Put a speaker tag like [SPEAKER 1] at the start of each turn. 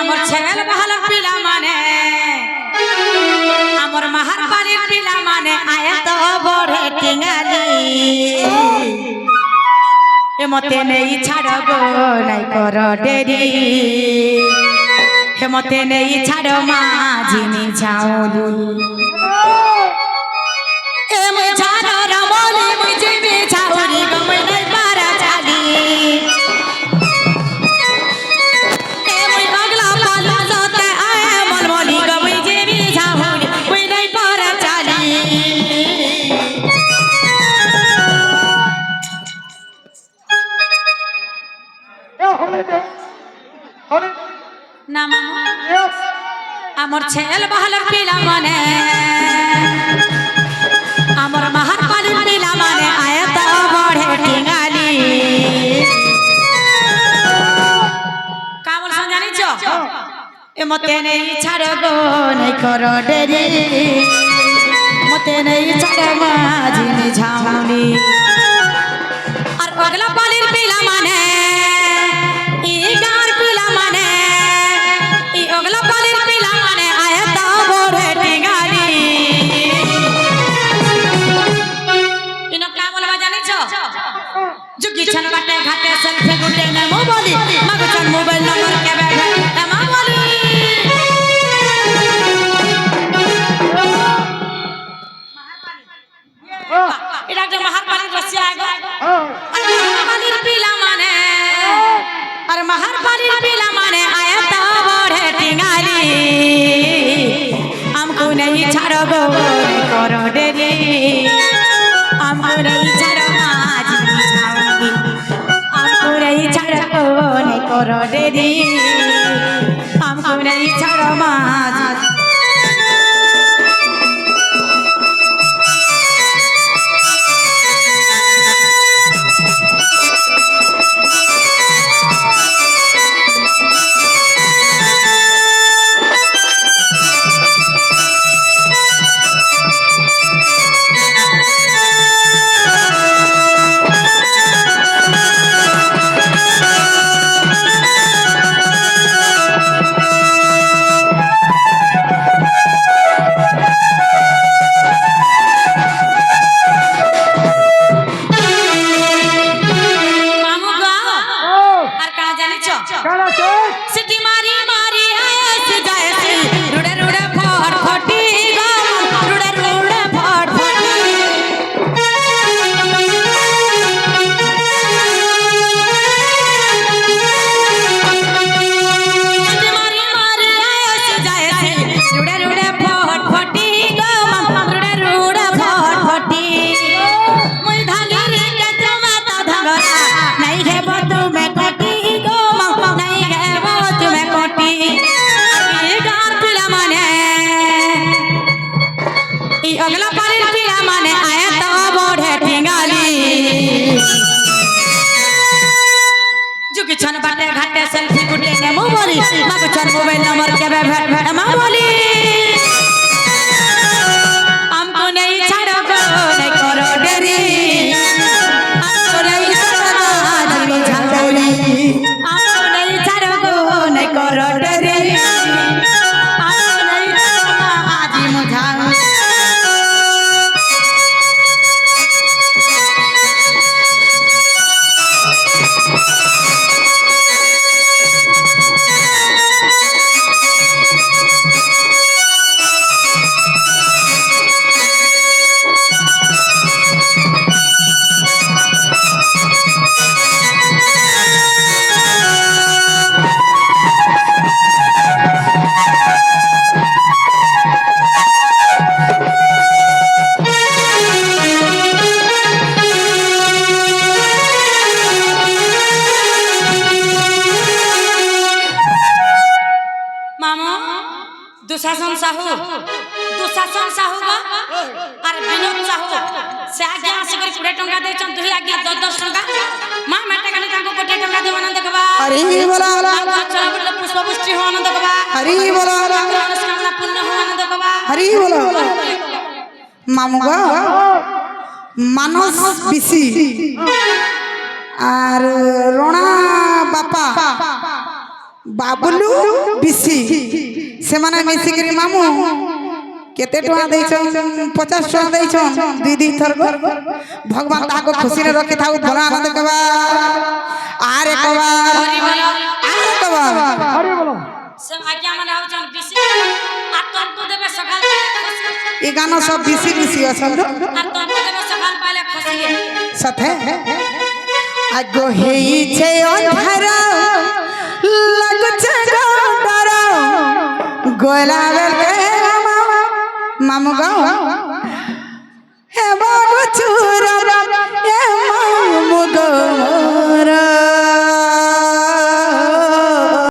[SPEAKER 1] আমার ছেল ভালো পিলা মানে আমার মাহার বাড়ির পিলা মানে আয়ত বড়ে টিঙালি হেমতে নেই ছাড় গো নাই কর দেরি হেমতে নেই ছাড় মাঝিনি ঝাউলি আমার ছেল ভালো পিলা মানে আমার মাহার বাড়ির পিলা মানে আয়ত বড়ে টিঙালি কামল জানিছ এ মতে নেই ছাড় গো নাই কর দেরি মতে নেই ছাড় মাঝিনি ঝাউলি আর পাগলা বাড়ির পিলা মানে ই গার পিলা মানে ই ওগলা বাড়ির পিলা মানে আয়ত বড়ে টিঙালি ইনো কামল জানিছ जुगी छन बाटे घाटे सेल्फी गुटे ने मोबाइल मगो छन मोबाइल नंबर के बैठे ए मामली इडा के महारपाली रसिया आगो अरे महारपाली पीला माने अरे महारपाली पीला माने आयत बड़े टिंगाली हमको नहीं छाड़ो गो करो देरी हमको नहीं छाड़ो नहीं करो देरी हमको नहीं छाड़ो माज सिटी मारी मारी ऐसे जैसे रुड़े रुड़े फट फटी रुड़े रुड़े फट फटी सिटी मारी मारी ऐसे जैसे रुड़े रुड़े फट फटी रुड़े रुड़े फट फटी मुई धांगरी के तुम्हें तो धंगरा नहीं है वो तुम्हें कटी अगला पानी पिला माने आया तो बड़े टिंगाली जुगी छन बाटे घाटे सेल्फी गुटे ने मोबाइल मगो छन मोबाइल नंबर के बैठ मामली हमको नहीं छाड़ो गो नहीं करो देरी हमको नहीं छाड़ो माझिनी झाउली हमको नहीं छाड़ो गो नहीं करो देरी हमको नहीं छाड़ो माझिनी झाउली दुशासन साहू का अरे विनोद साहू से आगे आसी कर 20 टंका दे चन दुही आगे 10 टंका मां माटे काली ताको 20 टंका दे आनंद कबा हरि बोला चला बोले पुष्प पुष्टि हो आनंद कबा हरि बोला अनुष्कामना पुण्य हो आनंद कबा हरि बोला मामुगा मानस बिसी আর রণা বাপা
[SPEAKER 2] বাবলু বিসি সেমানে মিশিকি মামু কেতে টଙ୍କା ଦେଇଛନ୍ 50 ଟଙ୍କା ଦେଇଛନ୍ ଦୁଇ ଥର ଭଗବାନ ତାକୁ ଖୁସିରେ ରଖିଥାଉ ଭଲ ଆନନ୍ଦ କବା ଆରେ କବା ଆରେ କବା
[SPEAKER 1] सब आज्ञा मन आउछन बिसी आ तंतु देबे सकाल खुशी
[SPEAKER 2] ए गाना सब बिसी बिसी अछन
[SPEAKER 1] आ तंतु देबे सकाल पाले खुशी
[SPEAKER 2] सथे आगो हेई छे अंधार लगछे डर गोला बेल के मामू गो हे बाबू चूर ए मामू गो